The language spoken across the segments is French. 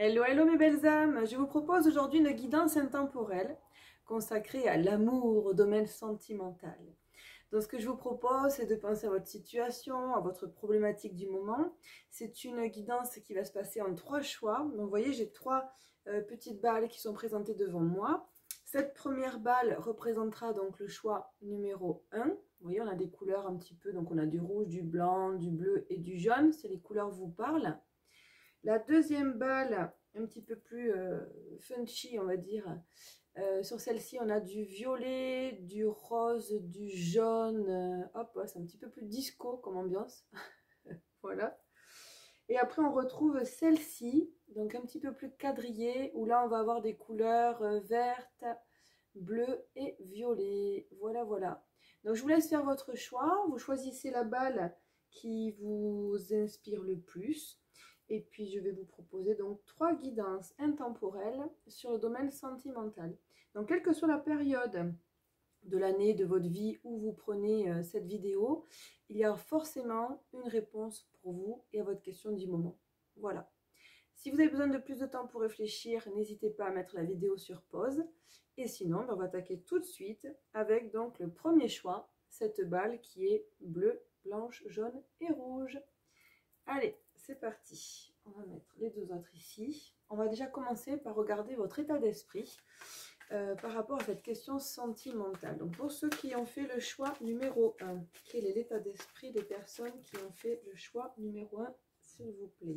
Hello, hello mes belles âmes, je vous propose aujourd'hui une guidance intemporelle consacrée à l'amour, au domaine sentimental. Donc ce que je vous propose, c'est de penser à votre situation, à votre problématique du moment. C'est une guidance qui va se passer en 3 choix. Donc vous voyez, j'ai 3 petites balles qui sont présentées devant moi. Cette première balle représentera donc le choix numéro 1. Vous voyez, on a des couleurs un petit peu, donc on a du rouge, du blanc, du bleu et du jaune, si les couleurs vous parlent. La deuxième balle, un petit peu plus funchy, on va dire. Sur celle-ci, on a du violet, du rose, du jaune. Hop, c'est un petit peu plus disco comme ambiance. Voilà. Et après, on retrouve celle-ci, donc un petit peu plus quadrillée, où là, on va avoir des couleurs vertes, bleues et violet. Voilà, voilà. Donc, je vous laisse faire votre choix. Vous choisissez la balle qui vous inspire le plus. Et puis, je vais vous proposer donc 3 guidances intemporelles sur le domaine sentimental. Donc, quelle que soit la période de l'année, de votre vie où vous prenez cette vidéo, il y a forcément une réponse pour vous et à votre question du moment. Voilà. Si vous avez besoin de plus de temps pour réfléchir, n'hésitez pas à mettre la vidéo sur pause. Et sinon, on va attaquer tout de suite avec donc le premier choix, cette balle qui est bleue, blanche, jaune et rouge. Allez, c'est parti. On va mettre les 2 autres ici. On va déjà commencer par regarder votre état d'esprit par rapport à cette question sentimentale. Donc pour ceux qui ont fait le choix numéro 1, quel est l'état d'esprit des personnes qui ont fait le choix numéro 1, s'il vous plaît?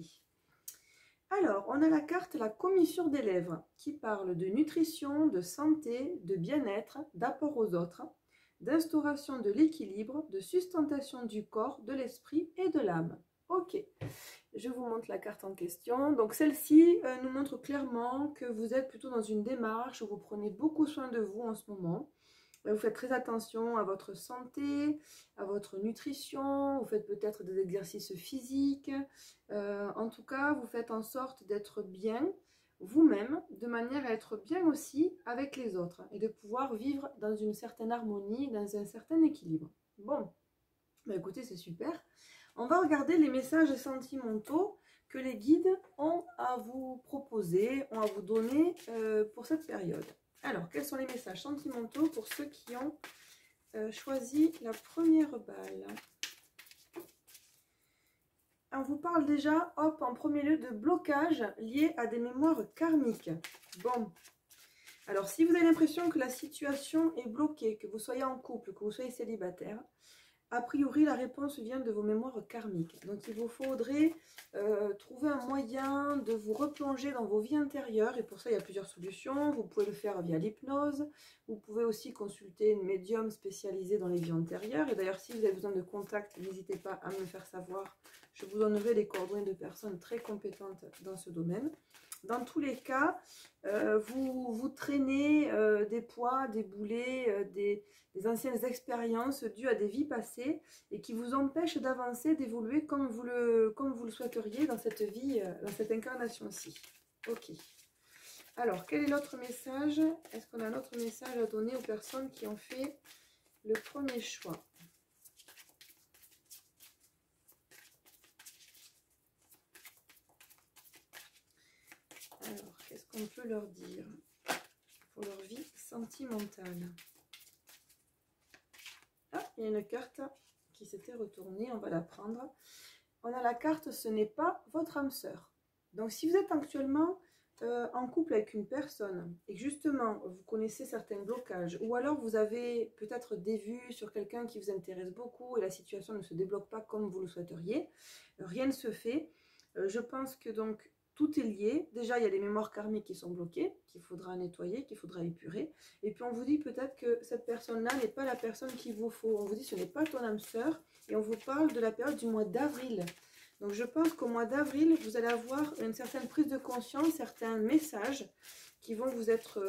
Alors, on a la carte la commissure des lèvres qui parle de nutrition, de santé, de bien-être, d'apport aux autres, d'instauration de l'équilibre, de sustentation du corps, de l'esprit et de l'âme. Ok, je vous montre la carte en question. Donc celle-ci nous montre clairement que vous êtes plutôt dans une démarche où vous prenez beaucoup soin de vous en ce moment. Vous faites très attention à votre santé, à votre nutrition, vous faites peut-être des exercices physiques. En tout cas, vous faites en sorte d'être bien vous-même, de manière à être bien aussi avec les autres et de pouvoir vivre dans une certaine harmonie, dans un certain équilibre. Bon, bah écoutez, c'est super. On va regarder les messages sentimentaux que les guides ont à vous proposer, ont à vous donner pour cette période. Alors, quels sont les messages sentimentaux pour ceux qui ont choisi la première balle? On vous parle déjà, hop, en premier lieu, de blocage lié à des mémoires karmiques. Bon, alors si vous avez l'impression que la situation est bloquée, que vous soyez en couple, que vous soyez célibataire, a priori, la réponse vient de vos mémoires karmiques. Donc, il vous faudrait trouver un moyen de vous replonger dans vos vies intérieures. Et pour ça, il y a plusieurs solutions. Vous pouvez le faire via l'hypnose. Vous pouvez aussi consulter une médium spécialisée dans les vies antérieures. Et d'ailleurs, si vous avez besoin de contact, n'hésitez pas à me faire savoir. Je vous donnerai les coordonnées de personnes très compétentes dans ce domaine. Dans tous les cas, vous traînez des poids, des boulets, des anciennes expériences dues à des vies passées et qui vous empêchent d'avancer, d'évoluer comme vous le souhaiteriez dans cette vie, dans cette incarnation-ci. Ok. Alors, quel est l'autre message? Est-ce qu'on a un autre message à donner aux personnes qui ont fait le premier choix? Alors, qu'est-ce qu'on peut leur dire pour leur vie sentimentale? Ah, il y a une carte qui s'était retournée, on va la prendre. On a la carte « Ce n'est pas votre âme sœur ». Donc, si vous êtes actuellement en couple avec une personne et que justement, vous connaissez certains blocages ou alors vous avez peut-être des vues sur quelqu'un qui vous intéresse beaucoup et la situation ne se débloque pas comme vous le souhaiteriez, rien ne se fait. Je pense que donc, tout est lié. Déjà, il y a les mémoires karmiques qui sont bloquées, qu'il faudra nettoyer, qu'il faudra épurer. Et puis, on vous dit peut-être que cette personne-là n'est pas la personne qu'il vous faut. On vous dit ce n'est pas ton âme sœur. Et on vous parle de la période du mois d'avril. Donc, je pense qu'au mois d'avril, vous allez avoir une certaine prise de conscience, certains messages qui vont vous être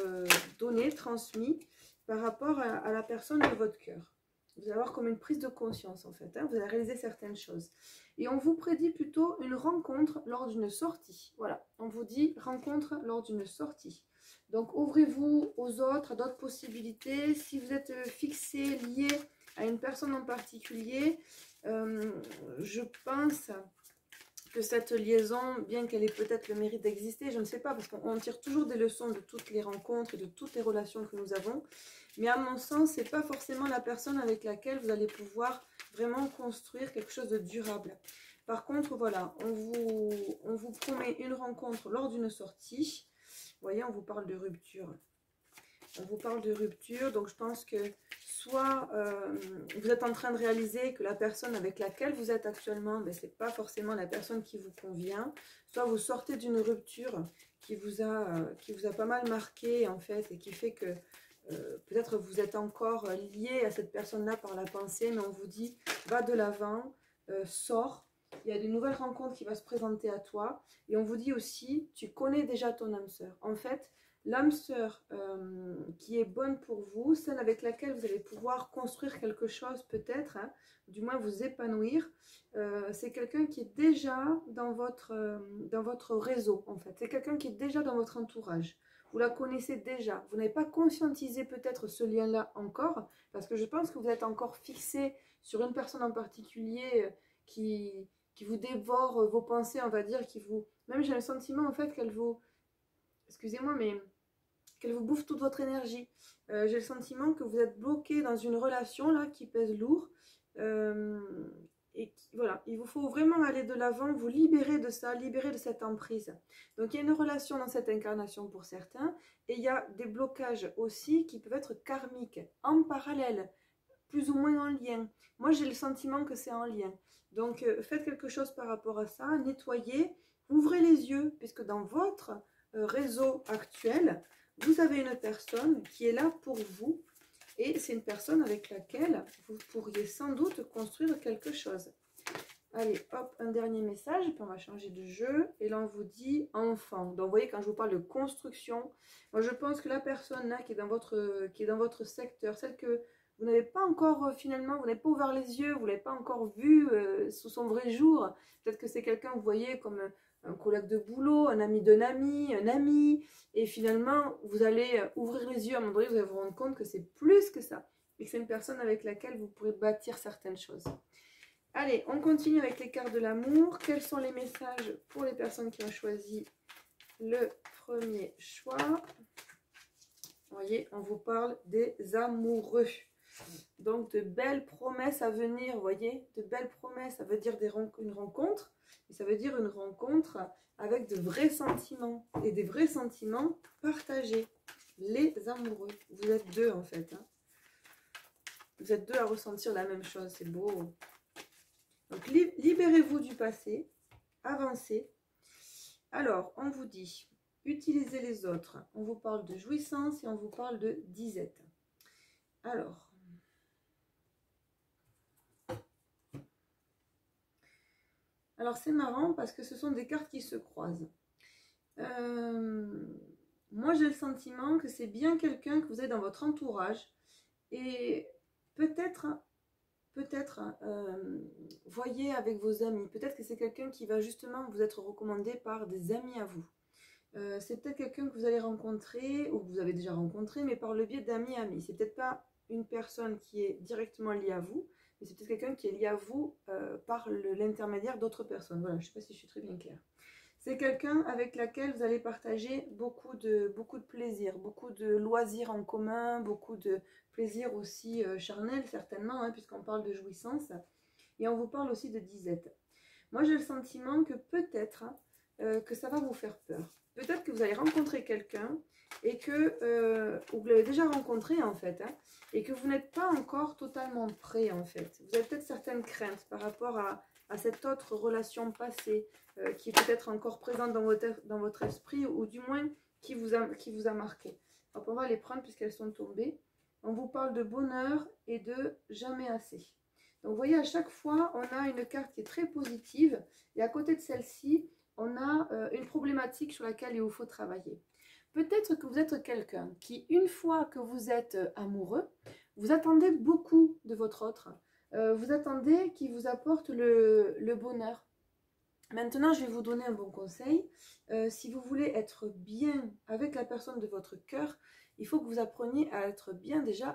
donnés, transmis par rapport à la personne de votre cœur. Vous allez avoir comme une prise de conscience en fait, hein, vous allez réaliser certaines choses. Et on vous prédit plutôt une rencontre lors d'une sortie. Voilà, on vous dit rencontre lors d'une sortie. Donc ouvrez-vous aux autres, à d'autres possibilités. Si vous êtes fixé, lié à une personne en particulier, je pense que cette liaison, bien qu'elle ait peut-être le mérite d'exister, je ne sais pas, parce qu'on tire toujours des leçons de toutes les rencontres et de toutes les relations que nous avons. Mais à mon sens, ce n'est pas forcément la personne avec laquelle vous allez pouvoir vraiment construire quelque chose de durable. Par contre, voilà, on vous promet une rencontre lors d'une sortie. Vous voyez, on vous parle de rupture. On vous parle de rupture, donc je pense que soit vous êtes en train de réaliser que la personne avec laquelle vous êtes actuellement, ben, ce n'est pas forcément la personne qui vous convient, soit vous sortez d'une rupture qui vous a pas mal marqué en fait, et qui fait que peut-être vous êtes encore lié à cette personne-là par la pensée, mais on vous dit, va de l'avant, sors, il y a de nouvelles rencontres qui vont se présenter à toi, et on vous dit aussi, tu connais déjà ton âme sœur. En fait, l'âme sœur qui est bonne pour vous, celle avec laquelle vous allez pouvoir construire quelque chose peut-être, hein, du moins vous épanouir, c'est quelqu'un qui est déjà dans votre réseau en fait. C'est quelqu'un qui est déjà dans votre entourage. Vous la connaissez déjà. Vous n'avez pas conscientisé peut-être ce lien-là encore, parce que je pense que vous êtes encore fixé sur une personne en particulier qui vous dévore vos pensées, on va dire, qui vous... Même j'ai le sentiment en fait qu'elle vous... Excusez-moi, mais qu'elle vous bouffe toute votre énergie. J'ai le sentiment que vous êtes bloqué dans une relation là qui pèse lourd. Voilà, il vous faut vraiment aller de l'avant, vous libérer de ça, libérer de cette emprise. Donc il y a une relation dans cette incarnation pour certains, et il y a des blocages aussi qui peuvent être karmiques, en parallèle, plus ou moins en lien. Moi j'ai le sentiment que c'est en lien. Donc faites quelque chose par rapport à ça, nettoyez, ouvrez les yeux, puisque dans votre réseau actuel, vous avez une personne qui est là pour vous, et c'est une personne avec laquelle vous pourriez sans doute construire quelque chose. Allez, hop, un dernier message, puis on va changer de jeu. Et là, on vous dit enfant. Donc, vous voyez, quand je vous parle de construction, moi, je pense que la personne là qui est dans votre secteur, celle que vous n'avez pas encore, finalement, vous n'avez pas ouvert les yeux, vous ne l'avez pas encore vue sous son vrai jour. Peut-être que c'est quelqu'un que vous voyez comme un collègue de boulot, un ami d'un ami, un ami. Et finalement, vous allez ouvrir les yeux à un moment donné, vous allez vous rendre compte que c'est plus que ça. Et que c'est une personne avec laquelle vous pourrez bâtir certaines choses. Allez, on continue avec les cartes de l'amour. Quels sont les messages pour les personnes qui ont choisi le premier choix? Vous voyez, on vous parle des amoureux. Donc, de belles promesses à venir, vous voyez. De belles promesses, ça veut dire une rencontre. Et ça veut dire une rencontre avec de vrais sentiments. Et des vrais sentiments partagés. Les amoureux. Vous êtes deux, en fait. Hein. Vous êtes deux à ressentir la même chose. C'est beau. Donc, libérez-vous du passé, avancez. Alors, on vous dit, utilisez les autres. On vous parle de jouissance et on vous parle de disette. Alors c'est marrant parce que ce sont des cartes qui se croisent. Moi, j'ai le sentiment que c'est bien quelqu'un que vous avez dans votre entourage. Et peut-être... voyez avec vos amis. Peut-être que c'est quelqu'un qui va justement vous être recommandé par des amis à vous. C'est peut-être quelqu'un que vous allez rencontrer ou que vous avez déjà rencontré, mais par le biais d'amis amis. C'est peut-être pas une personne qui est directement liée à vous, mais c'est peut-être quelqu'un qui est lié à vous par l'intermédiaire d'autres personnes. Voilà, je ne sais pas si je suis très bien claire. C'est quelqu'un avec laquelle vous allez partager beaucoup de plaisir, beaucoup de loisirs en commun, beaucoup de plaisir aussi charnel certainement, hein, puisqu'on parle de jouissance. Et on vous parle aussi de disette. Moi, j'ai le sentiment que peut-être que ça va vous faire peur. Peut-être que vous allez rencontrer quelqu'un et que vous l'avez déjà rencontré en fait, hein, et que vous n'êtes pas encore totalement prêt en fait. Vous avez peut-être certaines craintes par rapport à cette autre relation passée qui est peut-être encore présente dans votre esprit, ou du moins qui vous a marqué. Alors on va les prendre puisqu'elles sont tombées. On vous parle de bonheur et de jamais assez. Donc vous voyez, à chaque fois, on a une carte qui est très positive, et à côté de celle-ci, on a une problématique sur laquelle il vous faut travailler. Peut-être que vous êtes quelqu'un qui, une fois que vous êtes amoureux, vous attendez beaucoup de votre autre. Vous attendez qu'il vous apporte le bonheur. Maintenant, je vais vous donner un bon conseil. Si vous voulez être bien avec la personne de votre cœur, il faut que vous appreniez à être bien déjà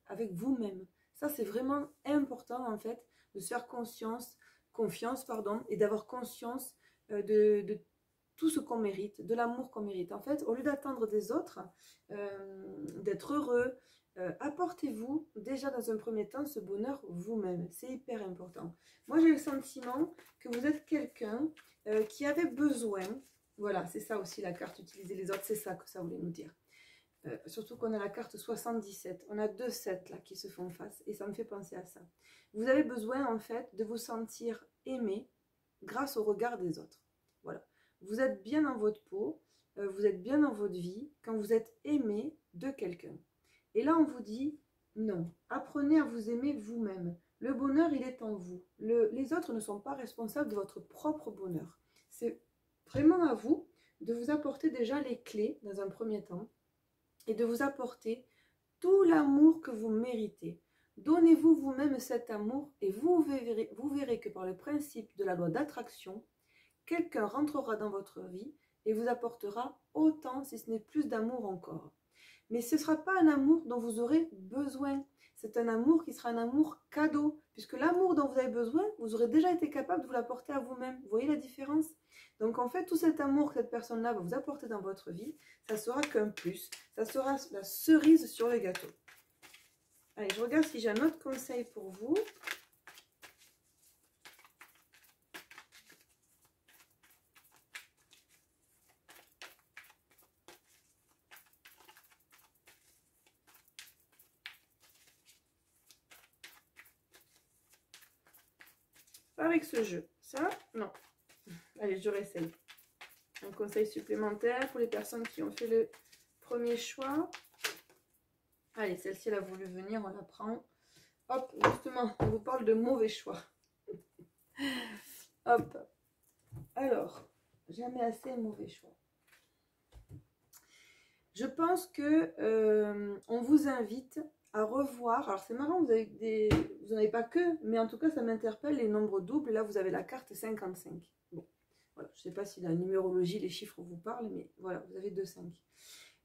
avec vous-même. Ça, c'est vraiment important en fait, de se faire conscience confiance, pardon, et d'avoir conscience de tout ce qu'on mérite, de l'amour qu'on mérite. En fait, au lieu d'attendre des autres, d'être heureux, apportez-vous déjà dans un premier temps ce bonheur vous-même. C'est hyper important. Moi, j'ai le sentiment que vous êtes quelqu'un qui avait besoin, voilà, c'est ça aussi la carte, utiliser les autres, c'est ça que ça voulait nous dire. Surtout qu'on a la carte 77, on a 2 7 là qui se font face et ça me fait penser à ça. Vous avez besoin en fait de vous sentir aimé grâce au regard des autres. Voilà, vous êtes bien dans votre peau, vous êtes bien dans votre vie quand vous êtes aimé de quelqu'un. Et là on vous dit non, apprenez à vous aimer vous-même. Le bonheur il est en vous. Les autres ne sont pas responsables de votre propre bonheur. C'est vraiment à vous de vous apporter déjà les clés dans un premier temps et de vous apporter tout l'amour que vous méritez. Donnez-vous vous-même cet amour et vous verrez que par le principe de la loi d'attraction, quelqu'un rentrera dans votre vie et vous apportera autant, si ce n'est plus d'amour encore. Mais ce ne sera pas un amour dont vous aurez besoin. C'est un amour qui sera un amour cadeau, puisque l'amour dont vous avez besoin, vous aurez déjà été capable de vous l'apporter à vous-même. Vous voyez la différence? Donc en fait, tout cet amour que cette personne-là va vous apporter dans votre vie, ça sera qu'un plus. Ça sera la cerise sur le gâteau. Allez, je regarde si j'ai un autre conseil pour vous. Pas avec ce jeu. Ça, non. Allez, je réessaye. Un conseil supplémentaire pour les personnes qui ont fait le premier choix. Allez, celle-ci, elle a voulu venir, on la prend. Hop, justement, on vous parle de mauvais choix. Hop. Alors, jamais assez mauvais choix. Je pense que on vous invite à revoir. Alors, c'est marrant, vous n'en avez pas que, mais en tout cas, ça m'interpelle les nombres doubles. Là, vous avez la carte 55. Bon, voilà, je ne sais pas si la numérologie, les chiffres vous parlent, mais voilà, vous avez 2 5.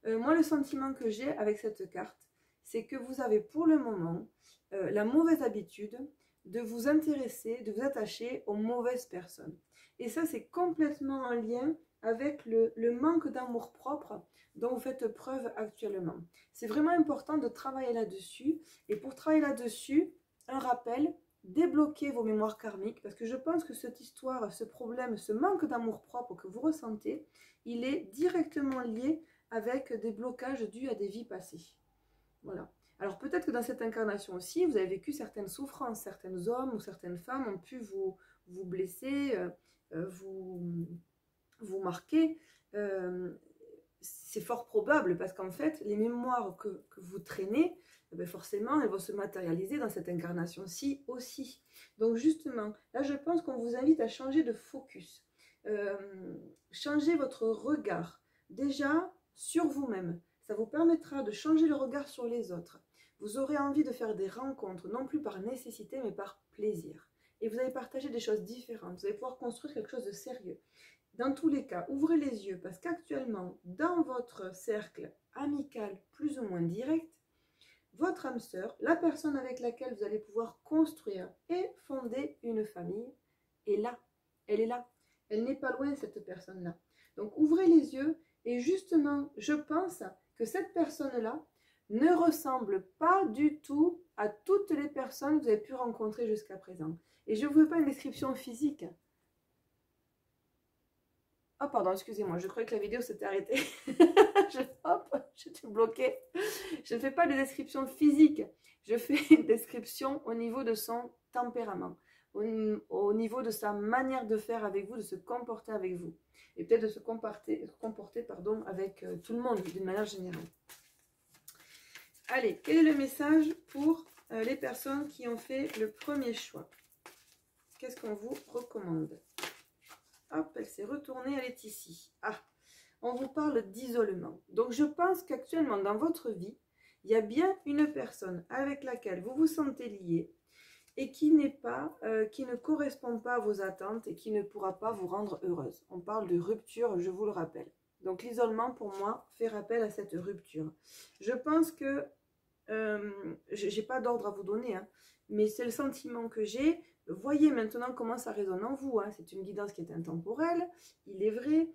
Moi, le sentiment que j'ai avec cette carte, c'est que vous avez pour le moment la mauvaise habitude de vous intéresser, de vous attacher aux mauvaises personnes. Et ça, c'est complètement en lien avec le manque d'amour-propre dont vous faites preuve actuellement. C'est vraiment important de travailler là-dessus. Et pour travailler là-dessus, un rappel, débloquez vos mémoires karmiques, parce que je pense que cette histoire, ce problème, ce manque d'amour-propre que vous ressentez, il est directement lié avec des blocages dus à des vies passées. Voilà. Alors peut-être que dans cette incarnation aussi, vous avez vécu certaines souffrances, certains hommes ou certaines femmes ont pu vous blesser, vous marquer. C'est fort probable parce qu'en fait, les mémoires que vous traînez, forcément, elles vont se matérialiser dans cette incarnation-ci aussi. Donc justement, là je pense qu'on vous invite à changer de focus, changer votre regard. Déjà, sur vous-même. Ça vous permettra de changer le regard sur les autres. Vous aurez envie de faire des rencontres, non plus par nécessité, mais par plaisir. Et vous allez partager des choses différentes. Vous allez pouvoir construire quelque chose de sérieux. Dans tous les cas, ouvrez les yeux, parce qu'actuellement, dans votre cercle amical plus ou moins direct, votre âme sœur, la personne avec laquelle vous allez pouvoir construire et fonder une famille, est là. Elle est là. Elle n'est pas loin, cette personne-là. Donc, ouvrez les yeux. Et justement, je pense que cette personne-là ne ressemble pas du tout à toutes les personnes que vous avez pu rencontrer jusqu'à présent. Et je ne vous fais pas une description physique. Oh pardon, excusez-moi, je croyais que la vidéo s'était arrêtée. Hop, j'étais bloquée. Je ne fais pas de description physique. Je fais une description au niveau de son tempérament, au niveau de sa manière de faire avec vous, de se comporter avec vous. Et peut-être de se comporter avec tout le monde d'une manière générale. Allez, quel est le message pour les personnes qui ont fait le premier choix? Qu'est-ce qu'on vous recommande? Hop, elle s'est retournée, elle est ici. Ah, on vous parle d'isolement. Donc je pense qu'actuellement dans votre vie, il y a bien une personne avec laquelle vous vous sentez lié et qui ne correspond pas à vos attentes et qui ne pourra pas vous rendre heureuse. On parle de rupture, je vous le rappelle. Donc l'isolement, pour moi, fait rappel à cette rupture. Je pense que, je n'ai pas d'ordre à vous donner, hein, mais c'est le sentiment que j'ai. Voyez maintenant comment ça résonne en vous, hein. C'est une guidance qui est intemporelle, il est vrai,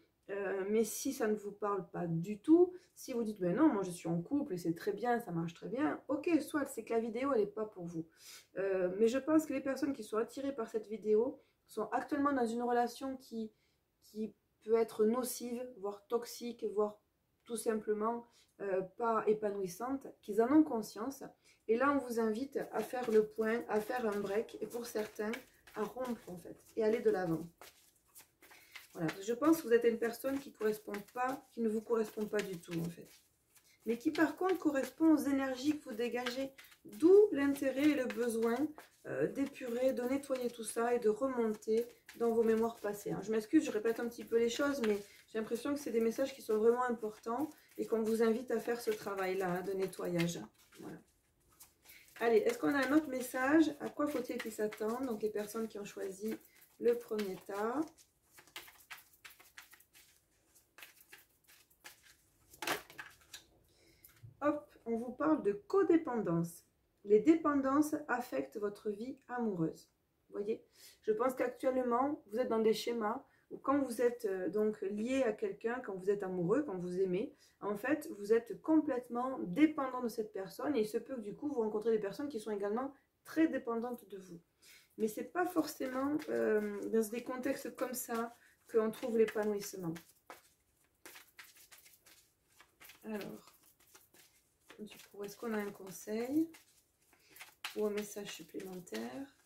mais si ça ne vous parle pas du tout, si vous dites, ben non, moi je suis en couple et c'est très bien, ça marche très bien, ok, soit c'est que la vidéo, elle n'est pas pour vous. Mais je pense que les personnes qui sont attirées par cette vidéo sont actuellement dans une relation qui peut être nocive, voire toxique, voire tout simplement pas épanouissante, qu'ils en ont conscience. Et là, on vous invite à faire le point, à faire un break, et pour certains, à rompre en fait, et aller de l'avant. Voilà, je pense que vous êtes une personne qui ne vous correspond pas du tout en fait. Mais qui par contre correspond aux énergies que vous dégagez. D'où l'intérêt et le besoin d'épurer, de nettoyer tout ça et de remonter dans vos mémoires passées. Je m'excuse, je répète un petit peu les choses, mais j'ai l'impression que c'est des messages qui sont vraiment importants et qu'on vous invite à faire ce travail-là de nettoyage. Voilà. Allez, est-ce qu'on a un autre message? À quoi faut-il qu'ils s'attendent? Donc les personnes qui ont choisi le premier tas. Hop, on vous parle de codépendance. Les dépendances affectent votre vie amoureuse. Vous voyez, je pense qu'actuellement, vous êtes dans des schémas où quand vous êtes donc lié à quelqu'un, quand vous êtes amoureux, quand vous aimez, en fait, vous êtes complètement dépendant de cette personne et il se peut que du coup, vous rencontrez des personnes qui sont également très dépendantes de vous. Mais ce n'est pas forcément dans des contextes comme ça qu'on trouve l'épanouissement. Alors, du coup, est-ce qu'on a un conseil ou un message supplémentaire?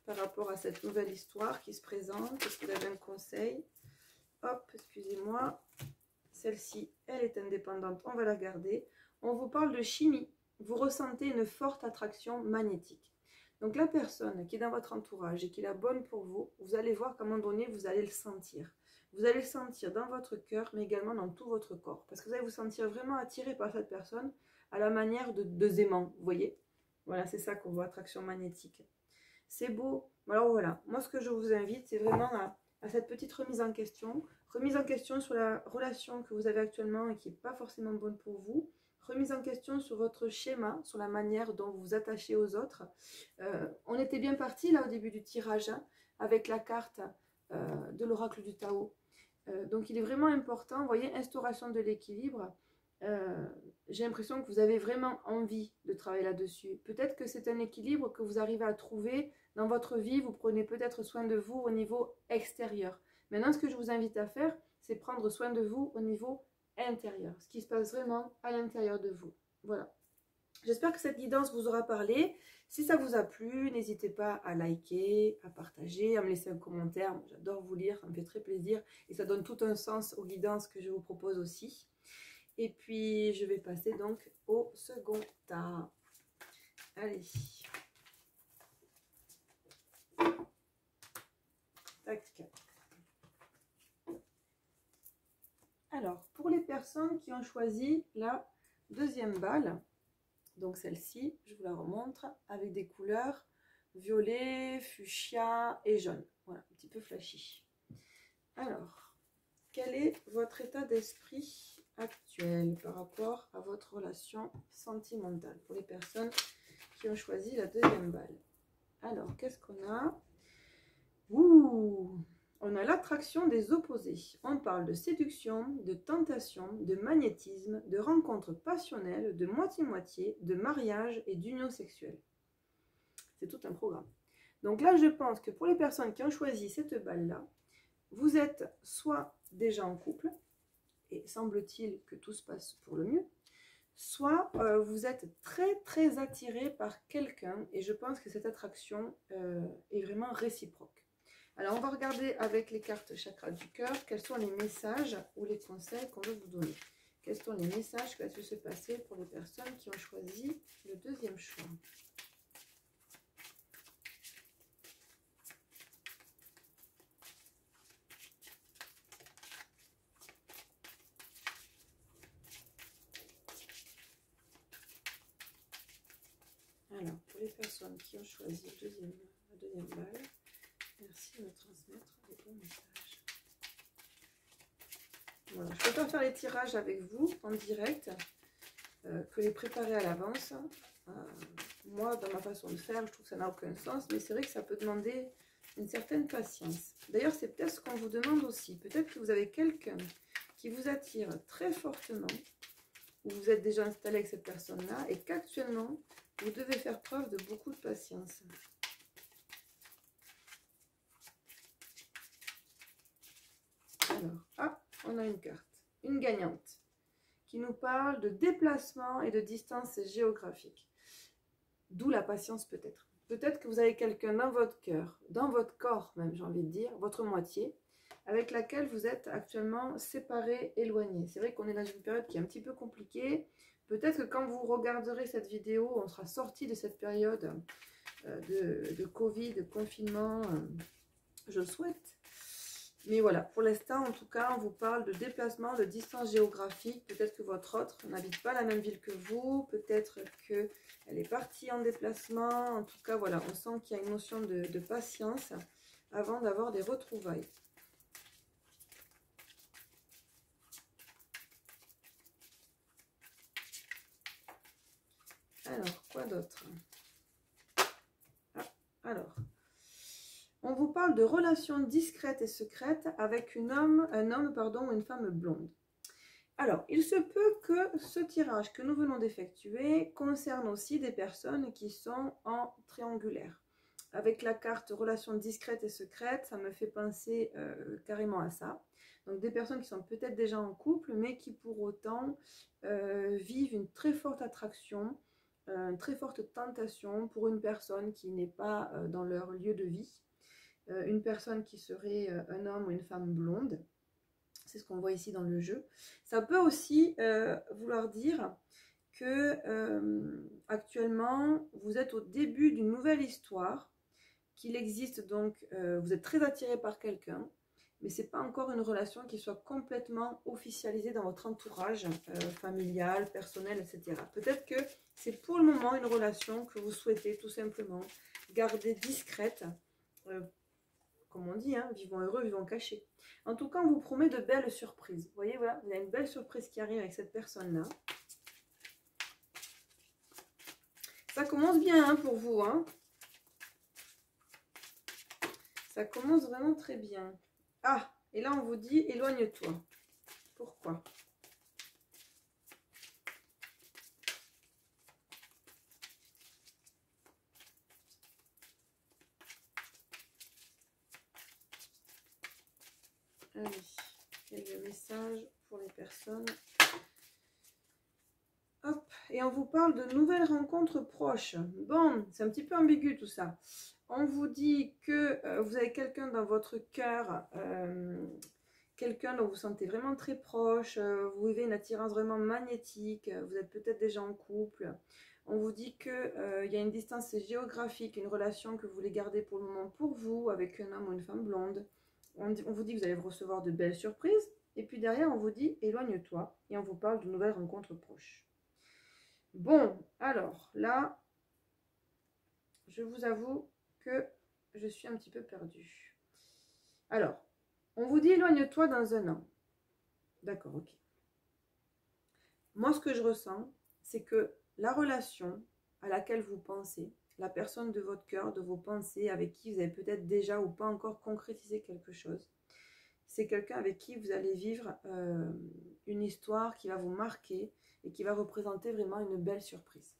Par rapport à cette nouvelle histoire qui se présente, est-ce que vous avez un conseil? Hop, excusez-moi. Celle-ci, elle est indépendante, on va la garder. On vous parle de chimie. Vous ressentez une forte attraction magnétique. Donc la personne qui est dans votre entourage et qui est la bonne pour vous, vous allez voir qu'à un moment donné, vous allez le sentir. Vous allez le sentir dans votre cœur, mais également dans tout votre corps. Parce que vous allez vous sentir vraiment attiré par cette personne à la manière de deux aimants, vous voyez? Voilà, c'est ça qu'on voit, attraction magnétique. C'est beau. Alors voilà, moi ce que je vous invite, c'est vraiment à cette petite remise en question. Remise en question sur la relation que vous avez actuellement et qui n'est pas forcément bonne pour vous. Remise en question sur votre schéma, sur la manière dont vous vous attachez aux autres. On était bien parti là au début du tirage, hein, avec la carte de l'oracle du Tao. Donc il est vraiment important, vous voyez, instauration de l'équilibre. J'ai l'impression que vous avez vraiment envie de travailler là-dessus. Peut-être que c'est un équilibre que vous arrivez à trouver dans votre vie. Vous prenez peut-être soin de vous au niveau extérieur. Maintenant, ce que je vous invite à faire, c'est prendre soin de vous au niveau intérieur. Ce qui se passe vraiment à l'intérieur de vous. Voilà. J'espère que cette guidance vous aura parlé. Si ça vous a plu, n'hésitez pas à liker, à partager, à me laisser un commentaire. J'adore vous lire, ça me fait très plaisir. Et ça donne tout un sens aux guidances que je vous propose aussi. Et puis, je vais passer donc au second tas. Allez. Tac. Alors, pour les personnes qui ont choisi la deuxième balle, donc celle-ci, je vous la remontre, avec des couleurs violet, fuchsia et jaune. Voilà, un petit peu flashy. Alors, quel est votre état d'esprit actuel par rapport à votre relation sentimentale pour les personnes qui ont choisi la deuxième balle? Alors, qu'est-ce qu'on a? Ouh, on a l'attraction des opposés. On parle de séduction, de tentation, de magnétisme, de rencontres passionnelles, de moitié-moitié, de mariage et d'union sexuelle. C'est tout un programme. Donc là, je pense que pour les personnes qui ont choisi cette balle-là, vous êtes soit déjà en couple, et semble-t-il que tout se passe pour le mieux, soit vous êtes très très attiré par quelqu'un, et je pense que cette attraction est vraiment réciproque. Alors on va regarder avec les cartes chakras du cœur, quels sont les messages ou les conseils qu'on veut vous donner. Quels sont les messages qui va se passer pour les personnes qui ont choisi le deuxième choix. Alors, pour les personnes qui ont choisi la deuxième balle, merci de me transmettre les bons messages. Voilà. Je préfère faire les tirages avec vous en direct que les préparer à l'avance. Moi, dans ma façon de faire, je trouve que ça n'a aucun sens, mais c'est vrai que ça peut demander une certaine patience. D'ailleurs, c'est peut-être ce qu'on vous demande aussi. Peut-être que vous avez quelqu'un qui vous attire très fortement, ou vous êtes déjà installé avec cette personne-là, et qu'actuellement, vous devez faire preuve de beaucoup de patience. Alors, on a une carte, une gagnante, qui nous parle de déplacement et de distance géographique. D'où la patience peut-être. Peut-être que vous avez quelqu'un dans votre cœur, dans votre corps même, j'ai envie de dire, votre moitié, avec laquelle vous êtes actuellement séparés, éloignés. C'est vrai qu'on est dans une période qui est un petit peu compliquée. Peut-être que quand vous regarderez cette vidéo, on sera sorti de cette période de Covid, de confinement, je le souhaite. Mais voilà, pour l'instant, en tout cas, on vous parle de déplacement, de distance géographique. Peut-être que votre autre n'habite pas la même ville que vous. Peut-être qu'elle est partie en déplacement. En tout cas, voilà, on sent qu'il y a une notion de patience avant d'avoir des retrouvailles. Alors, quoi d'autre? Alors... On vous parle de relations discrètes et secrètes avec un homme ou une femme blonde. Alors, il se peut que ce tirage que nous venons d'effectuer concerne aussi des personnes qui sont en triangulaire. Avec la carte relations discrètes et secrètes, ça me fait penser carrément à ça. Donc des personnes qui sont peut-être déjà en couple, mais qui pour autant vivent une très forte attraction, une très forte tentation pour une personne qui n'est pas dans leur lieu de vie. Une personne qui serait un homme ou une femme blonde. C'est ce qu'on voit ici dans le jeu. Ça peut aussi vouloir dire que actuellement, vous êtes au début d'une nouvelle histoire, qu'il existe donc, vous êtes très attiré par quelqu'un, mais ce n'est pas encore une relation qui soit complètement officialisée dans votre entourage familial, personnel, etc. Peut-être que c'est pour le moment une relation que vous souhaitez tout simplement garder discrète, comme on dit, hein, vivons heureux, vivons cachés. En tout cas, on vous promet de belles surprises. Vous voyez, voilà, il y a une belle surprise qui arrive avec cette personne-là. Ça commence bien hein, pour vous. Hein. Ça commence vraiment très bien. Ah, et là, on vous dit, éloigne-toi. Pourquoi ? Allez, quel est le message pour les personnes ? Hop, et on vous parle de nouvelles rencontres proches. Bon, c'est un petit peu ambigu tout ça. On vous dit que vous avez quelqu'un dans votre cœur, quelqu'un dont vous sentez vraiment très proche, vous vivez une attirance vraiment magnétique, vous êtes peut-être déjà en couple. On vous dit qu'il y a une distance géographique, une relation que vous voulez garder pour le moment pour vous, avec un homme ou une femme blonde. On vous dit que vous allez recevoir de belles surprises. Et puis derrière, on vous dit éloigne-toi. Et on vous parle de nouvelles rencontres proches. Bon, alors là, je vous avoue que je suis un petit peu perdue. Alors, on vous dit éloigne-toi dans un an. D'accord, ok. Moi, ce que je ressens, c'est que la relation à laquelle vous pensez, la personne de votre cœur, de vos pensées, avec qui vous avez peut-être déjà ou pas encore concrétisé quelque chose, c'est quelqu'un avec qui vous allez vivre une histoire qui va vous marquer et qui va représenter vraiment une belle surprise.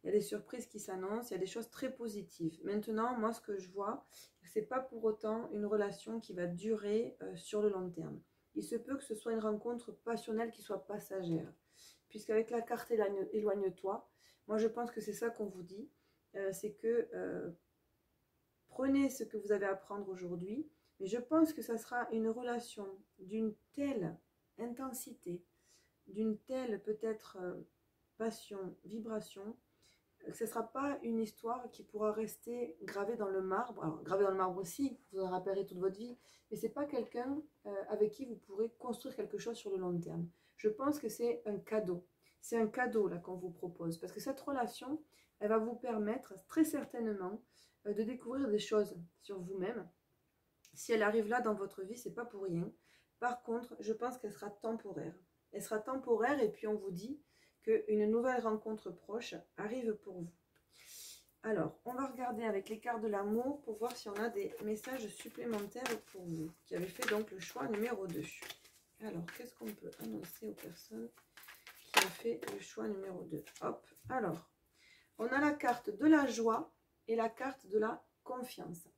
Il y a des surprises qui s'annoncent, il y a des choses très positives. Maintenant, moi, ce que je vois, c'est pas pour autant une relation qui va durer sur le long terme. Il se peut que ce soit une rencontre passionnelle qui soit passagère. Puisqu'avec la carte éloigne-toi, moi je pense que c'est ça qu'on vous dit. C'est que prenez ce que vous avez à prendre aujourd'hui, mais je pense que ça sera une relation d'une telle intensité, d'une telle peut-être passion, vibration, que ce ne sera pas une histoire qui pourra rester gravée dans le marbre. Alors, gravée dans le marbre aussi, vous en rappellerez toute votre vie, mais ce n'est pas quelqu'un avec qui vous pourrez construire quelque chose sur le long terme. Je pense que c'est un cadeau. C'est un cadeau là qu'on vous propose, parce que cette relation, elle va vous permettre très certainement de découvrir des choses sur vous-même. Si elle arrive là dans votre vie, c'est pas pour rien. Par contre, je pense qu'elle sera temporaire. Elle sera temporaire et puis on vous dit qu'une nouvelle rencontre proche arrive pour vous. Alors, on va regarder avec les cartes de l'amour pour voir si on a des messages supplémentaires pour vous, qui avez fait donc le choix numéro 2. Alors, qu'est-ce qu'on peut annoncer aux personnes qui ont fait le choix numéro 2? Hop, alors, on a la carte de la joie et la carte de la confiance.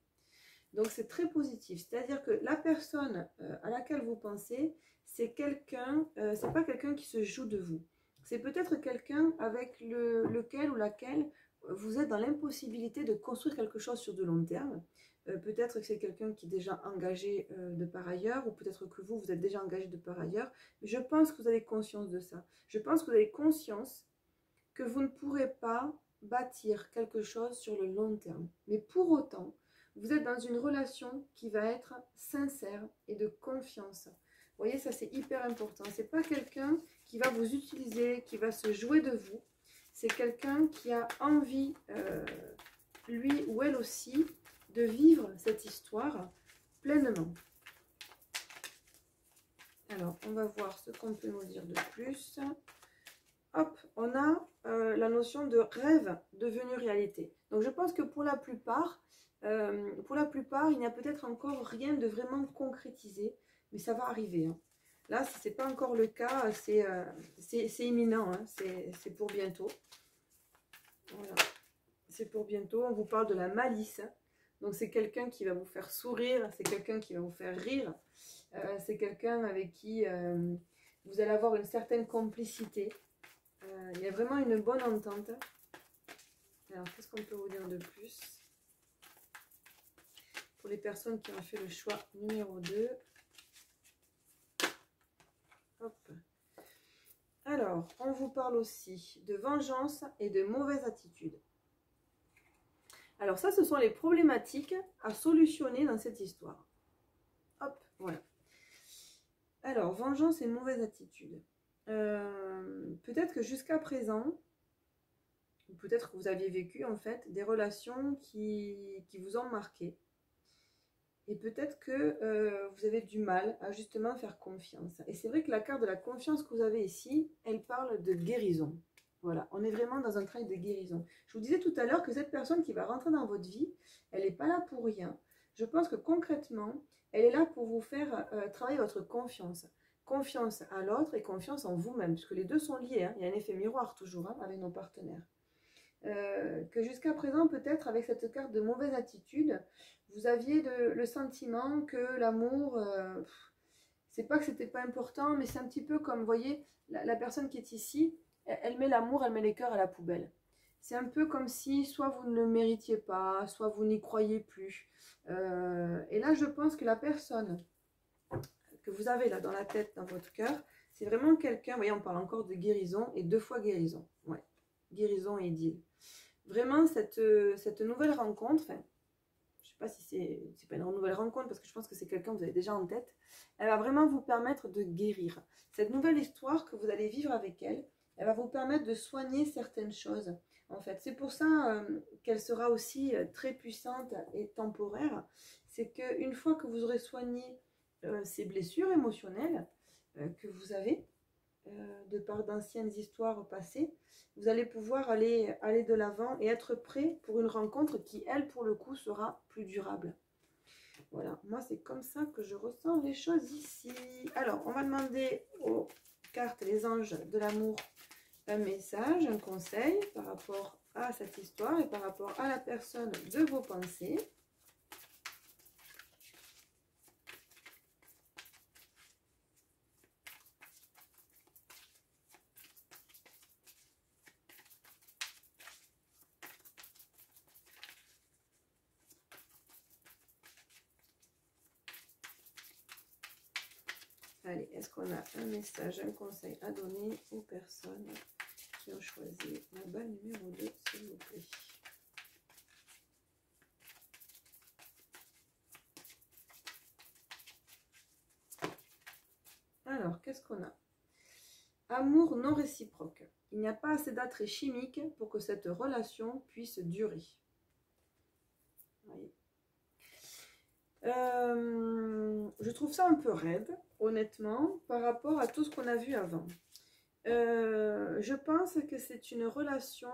Donc, c'est très positif. C'est-à-dire que la personne à laquelle vous pensez, c'est quelqu'un, c'est pas quelqu'un qui se joue de vous. C'est peut-être quelqu'un avec lequel ou laquelle vous êtes dans l'impossibilité de construire quelque chose sur de long terme. Peut-être que c'est quelqu'un qui est déjà engagé de par ailleurs, ou peut-être que vous êtes déjà engagé de par ailleurs. Je pense que vous avez conscience de ça. Je pense que vous avez conscience que vous ne pourrez pas bâtir quelque chose sur le long terme. Mais pour autant, vous êtes dans une relation qui va être sincère et de confiance. Vous voyez, ça c'est hyper important. Ce n'est pas quelqu'un qui va vous utiliser, qui va se jouer de vous. C'est quelqu'un qui a envie, lui ou elle aussi, de vivre cette histoire pleinement. Alors, on va voir ce qu'on peut nous dire de plus. Hop, on a la notion de rêve devenu réalité. Donc, je pense que pour la plupart, il n'y a peut-être encore rien de vraiment concrétisé, mais ça va arriver. Hein. Là, si ce n'est pas encore le cas, c'est imminent, hein. C'est pour bientôt. Voilà, c'est pour bientôt. On vous parle de la malice. Hein. Donc, c'est quelqu'un qui va vous faire sourire, c'est quelqu'un qui va vous faire rire. C'est quelqu'un avec qui vous allez avoir une certaine complicité. Il y a vraiment une bonne entente. Alors, qu'est-ce qu'on peut vous dire de plus? Pour les personnes qui ont fait le choix numéro 2. Hop. Alors, on vous parle aussi de vengeance et de mauvaise attitude. Alors ça, ce sont les problématiques à solutionner dans cette histoire. Hop, voilà. Alors, vengeance et mauvaise attitude. Peut-être que jusqu'à présent, ou peut-être que vous aviez vécu en fait des relations qui vous ont marqué. Et peut-être que vous avez du mal à justement faire confiance. Et c'est vrai que la carte de la confiance que vous avez ici, elle parle de guérison. Voilà, on est vraiment dans un travail de guérison. Je vous disais tout à l'heure que cette personne qui va rentrer dans votre vie, elle n'est pas là pour rien. Je pense que concrètement, elle est là pour vous faire travailler votre confiance. Confiance à l'autre et confiance en vous-même, puisque les deux sont liés. Hein. Il y a un effet miroir toujours hein, avec nos partenaires. Que jusqu'à présent, peut-être avec cette carte de mauvaise attitude, vous aviez le sentiment que l'amour, c'est pas que c'était pas important, mais c'est un petit peu comme, vous voyez, la personne qui est ici, elle met l'amour, elle met les cœurs à la poubelle. C'est un peu comme si soit vous ne le méritiez pas, soit vous n'y croyez plus. Et là, je pense que la personne que vous avez là dans la tête, dans votre cœur, c'est vraiment quelqu'un, vous voyez, on parle encore de guérison et 2 fois guérison. Ouais, guérison et idylle. Vraiment, cette nouvelle rencontre, enfin, je ne sais pas si c'est pas une nouvelle rencontre, parce que je pense que c'est quelqu'un que vous avez déjà en tête, elle va vraiment vous permettre de guérir. Cette nouvelle histoire que vous allez vivre avec elle, elle va vous permettre de soigner certaines choses. En fait, c'est pour ça qu'elle sera aussi très puissante et temporaire. C'est qu'une fois que vous aurez soigné ces blessures émotionnelles que vous avez, de par d'anciennes histoires passées, vous allez pouvoir aller de l'avant et être prêt pour une rencontre qui, elle, pour le coup, sera plus durable. Voilà, moi, c'est comme ça que je ressens les choses ici. Alors, on va demander aux cartes, les anges de l'amour, un message, un conseil par rapport à cette histoire et par rapport à la personne de vos pensées. Allez, est-ce qu'on a un message, un conseil à donner aux personnes qui ont choisi la balle numéro 2, s'il vous plaît? Alors, qu'est-ce qu'on a? Amour non réciproque. Il n'y a pas assez d'attrait chimique pour que cette relation puisse durer. Voyez. Je trouve ça un peu raide, honnêtement, par rapport à tout ce qu'on a vu avant. Je pense que c'est une relation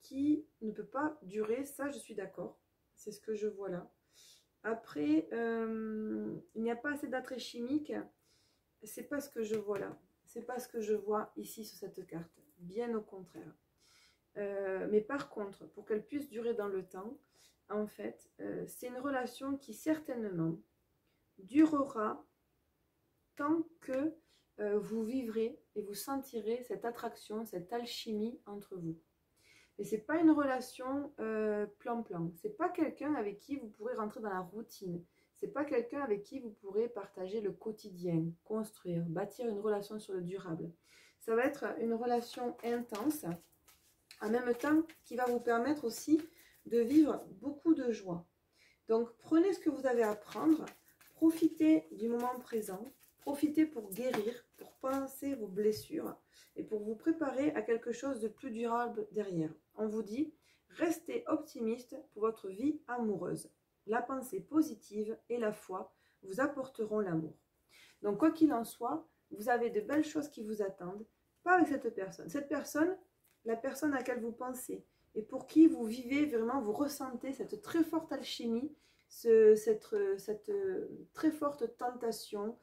qui ne peut pas durer, ça je suis d'accord. C'est ce que je vois là. Après, il n'y a pas assez d'attrait chimique. C'est pas ce que je vois là. C'est pas ce que je vois ici sur cette carte. Bien au contraire. Mais par contre, pour qu'elle puisse durer dans le temps, en fait, c'est une relation qui certainement durera tant que vous vivrez et vous sentirez cette attraction, cette alchimie entre vous. Et c'est pas une relation plan-plan. C'est pas quelqu'un avec qui vous pourrez rentrer dans la routine. C'est pas quelqu'un avec qui vous pourrez partager le quotidien, construire, bâtir une relation sur le durable. Ça va être une relation intense, en même temps qui va vous permettre aussi de vivre beaucoup de joie. Donc prenez ce que vous avez à prendre, profitez du moment présent, profitez pour guérir, pour penser vos blessures et pour vous préparer à quelque chose de plus durable derrière. On vous dit, restez optimiste pour votre vie amoureuse. La pensée positive et la foi vous apporteront l'amour. Donc quoi qu'il en soit, vous avez de belles choses qui vous attendent, pas avec cette personne. Cette personne, la personne à laquelle vous pensez et pour qui vous vivez vraiment, vous ressentez cette très forte alchimie, cette très forte tentation,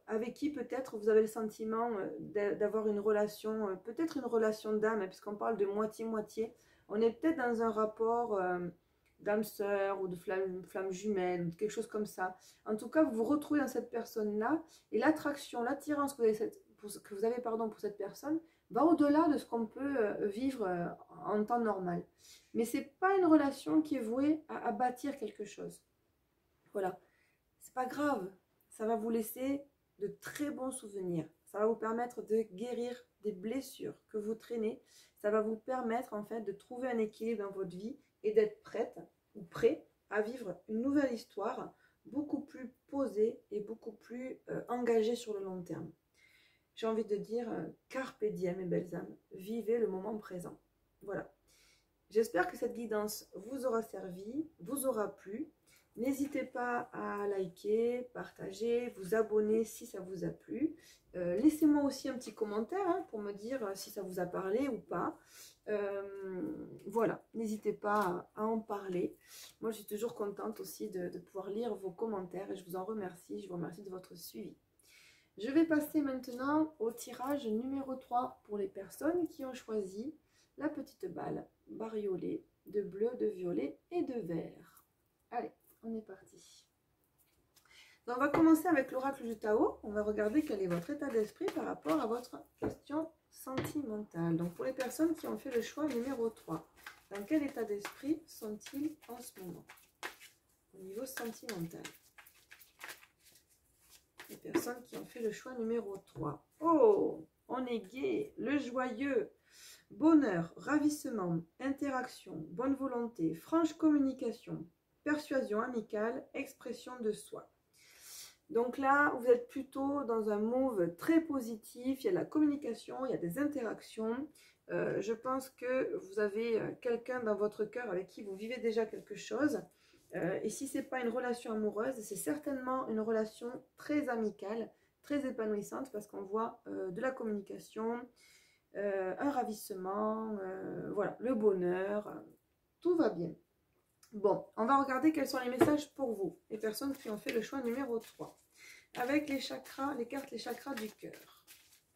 avec qui peut-être vous avez le sentiment d'avoir une relation, peut-être une relation d'âme, puisqu'on parle de moitié-moitié. On est peut-être dans un rapport d'âme sœur ou de flamme jumelle, quelque chose comme ça. En tout cas, vous vous retrouvez dans cette personne-là et l'attraction, l'attirance que vous avez, pour cette personne va au-delà de ce qu'on peut vivre en temps normal. Mais ce n'est pas une relation qui est vouée à bâtir quelque chose. Voilà. C'est pas grave. Ça va vous laisser de très bons souvenirs. Ça va vous permettre de guérir des blessures que vous traînez. Ça va vous permettre en fait de trouver un équilibre dans votre vie et d'être prête ou prêt à vivre une nouvelle histoire beaucoup plus posée et beaucoup plus engagée sur le long terme. J'ai envie de dire carpe diem, mes belles âmes, vivez le moment présent. Voilà. J'espère que cette guidance vous aura servi, vous aura plu. N'hésitez pas à liker, partager, vous abonner si ça vous a plu. Laissez-moi aussi un petit commentaire pour me dire si ça vous a parlé ou pas. Voilà, n'hésitez pas à en parler. Moi, je suis toujours contente aussi de pouvoir lire vos commentaires et je vous en remercie. Je vous remercie de votre suivi. Je vais passer maintenant au tirage numéro 3 pour les personnes qui ont choisi la petite balle bariolée de bleu, de violet et de vert. Allez, on est parti. Donc, on va commencer avec l'oracle du Tao. On va regarder quel est votre état d'esprit par rapport à votre question sentimentale. Donc, pour les personnes qui ont fait le choix numéro 3, dans quel état d'esprit sont-ils en ce moment au niveau sentimental? Les personnes qui ont fait le choix numéro 3. Oh, on est gai, le joyeux, bonheur, ravissement, interaction, bonne volonté, franche communication, persuasion amicale, expression de soi. Donc là, vous êtes plutôt dans un move très positif, il y a de la communication, il y a des interactions. Je pense que vous avez quelqu'un dans votre cœur avec qui vous vivez déjà quelque chose. Et si ce n'est pas une relation amoureuse, c'est certainement une relation très amicale, très épanouissante, parce qu'on voit de la communication, un ravissement, voilà, le bonheur, tout va bien. Bon, on va regarder quels sont les messages pour vous, les personnes qui ont fait le choix numéro 3. Avec les chakras, les cartes, les chakras du cœur.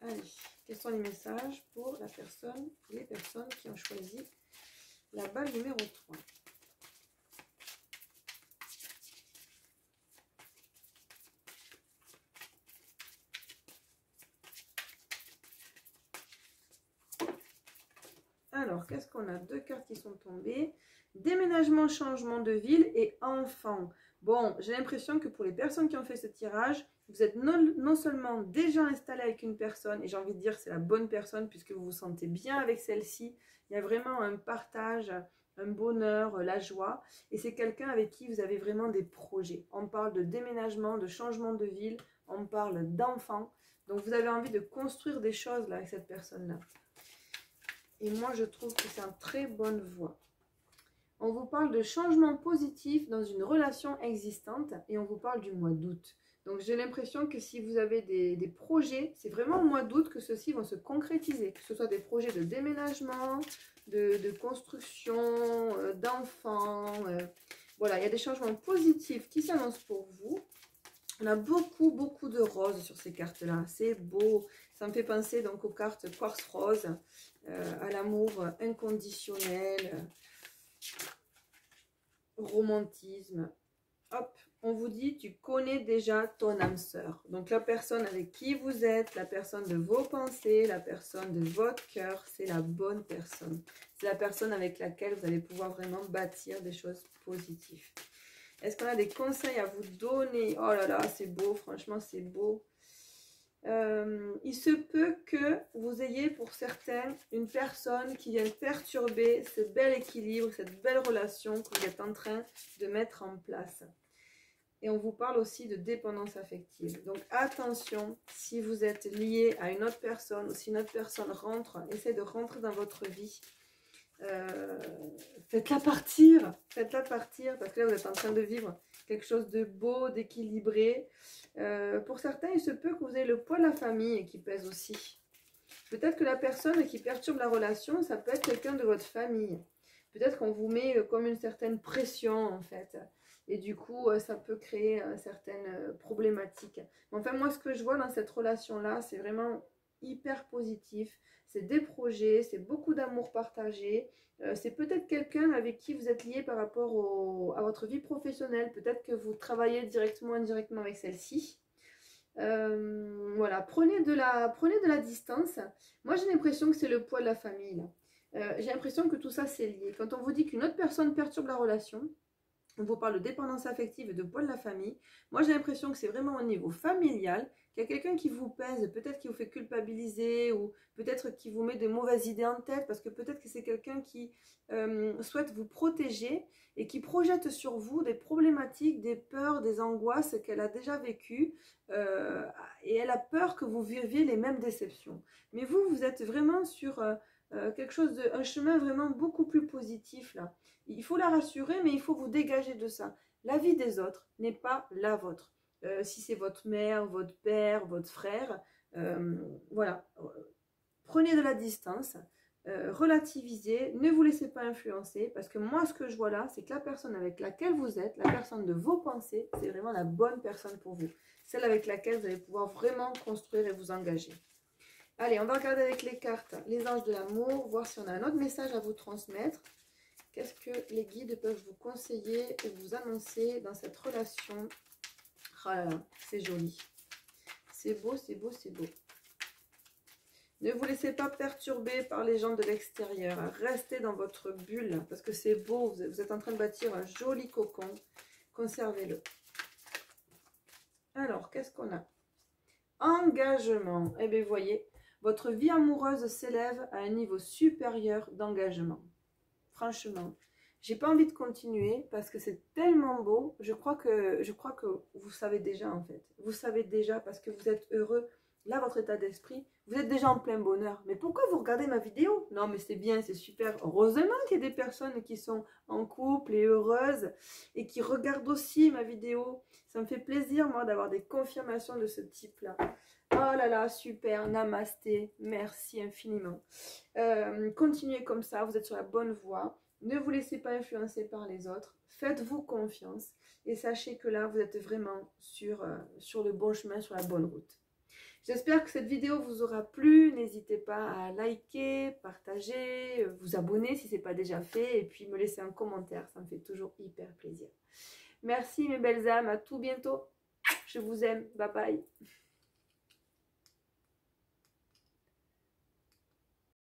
Allez, quels sont les messages pour la personne, les personnes qui ont choisi la balle numéro 3. Alors, qu'est-ce qu'on a? Deux cartes qui sont tombées. Déménagement, changement de ville et enfant. Bon, j'ai l'impression que pour les personnes qui ont fait ce tirage, vous êtes non seulement déjà installé avec une personne, et j'ai envie de dire c'est la bonne personne puisque vous vous sentez bien avec celle-ci. Il y a vraiment un partage, un bonheur, la joie. Et c'est quelqu'un avec qui vous avez vraiment des projets. On parle de déménagement, de changement de ville, on parle d'enfant. Donc vous avez envie de construire des choses là avec cette personne-là. Et moi, je trouve que c'est une très bonne voie. On vous parle de changements positifs dans une relation existante et on vous parle du mois d'août. Donc j'ai l'impression que si vous avez des projets, c'est vraiment au mois d'août que ceux-ci vont se concrétiser. Que ce soit des projets de déménagement, de construction, d'enfants. Voilà, il y a des changements positifs qui s'annoncent pour vous. On a beaucoup de roses sur ces cartes-là. C'est beau. Ça me fait penser donc aux cartes quartz rose, à l'amour inconditionnel, romantisme. Hop, on vous dit, tu connais déjà ton âme sœur. Donc la personne avec qui vous êtes, la personne de vos pensées, la personne de votre cœur, c'est la bonne personne. C'est la personne avec laquelle vous allez pouvoir vraiment bâtir des choses positives. Est-ce qu'on a des conseils à vous donner? Oh là là, c'est beau, franchement, c'est beau. Il se peut que vous ayez pour certains une personne qui vient perturber ce bel équilibre, cette belle relation que vous êtes en train de mettre en place. Et on vous parle aussi de dépendance affective. Donc attention, si vous êtes lié à une autre personne ou si une autre personne essaie de rentrer dans votre vie, faites-la partir. Faites-la partir parce que là vous êtes en train de vivre quelque chose de beau, d'équilibré. Pour certains, il se peut que vous ayez le poids de la famille qui pèse aussi. Peut-être que la personne qui perturbe la relation, ça peut être quelqu'un de votre famille. Peut-être qu'on vous met comme une certaine pression en fait. Et du coup, ça peut créer certaines problématiques. Mais enfin, moi, ce que je vois dans cette relation-là, c'est vraiment hyper positif. C'est des projets, c'est beaucoup d'amour partagé. C'est peut-être quelqu'un avec qui vous êtes lié par rapport à votre vie professionnelle. Peut-être que vous travaillez directement ou indirectement avec celle-ci. Voilà, prenez de la distance. Moi, j'ai l'impression que c'est le poids de la famille. J'ai l'impression que tout ça, c'est lié. Quand on vous dit qu'une autre personne perturbe la relation, on vous parle de dépendance affective et de poids de la famille. Moi, j'ai l'impression que c'est vraiment au niveau familial, qu'il y a quelqu'un qui vous pèse, peut-être qui vous fait culpabiliser ou peut-être qui vous met de mauvaises idées en tête parce que peut-être que c'est quelqu'un qui souhaite vous protéger et qui projette sur vous des problématiques, des peurs, des angoisses qu'elle a déjà vécues et elle a peur que vous viviez les mêmes déceptions. Mais vous, vous êtes vraiment sur quelque chose un chemin vraiment beaucoup plus positif là. Il faut la rassurer, mais il faut vous dégager de ça. La vie des autres n'est pas la vôtre. Si c'est votre mère, votre père, votre frère, voilà. Prenez de la distance, relativisez, ne vous laissez pas influencer, parce que moi, ce que je vois là, c'est que la personne avec laquelle vous êtes, la personne de vos pensées, c'est vraiment la bonne personne pour vous. Celle avec laquelle vous allez pouvoir vraiment construire et vous engager. Allez, on va regarder avec les cartes les anges de l'amour, voir si on a un autre message à vous transmettre. Qu'est-ce que les guides peuvent vous conseiller et vous annoncer dans cette relation? Oh là là, c'est joli. C'est beau, c'est beau, c'est beau. Ne vous laissez pas perturber par les gens de l'extérieur. Restez dans votre bulle parce que c'est beau. Vous êtes en train de bâtir un joli cocon. Conservez-le. Alors, qu'est-ce qu'on a? Engagement. Eh bien, voyez, votre vie amoureuse s'élève à un niveau supérieur d'engagement. Franchement, j'ai pas envie de continuer parce que c'est tellement beau. Je crois que vous savez déjà en fait. Vous savez déjà parce que vous êtes heureux. Là, votre état d'esprit, vous êtes déjà en plein bonheur. Mais pourquoi vous regardez ma vidéo? Non, mais c'est bien, c'est super. Heureusement qu'il y a des personnes qui sont en couple et heureuses et qui regardent aussi ma vidéo. Ça me fait plaisir, moi, d'avoir des confirmations de ce type-là. Oh là là, super, namasté, merci infiniment. Continuez comme ça, vous êtes sur la bonne voie. Ne vous laissez pas influencer par les autres. Faites-vous confiance et sachez que là, vous êtes vraiment sur le bon chemin, sur la bonne route. J'espère que cette vidéo vous aura plu. N'hésitez pas à liker, partager, vous abonner si ce n'est pas déjà fait et puis me laisser un commentaire. Ça me fait toujours hyper plaisir. Merci mes belles âmes, à tout bientôt. Je vous aime, bye bye.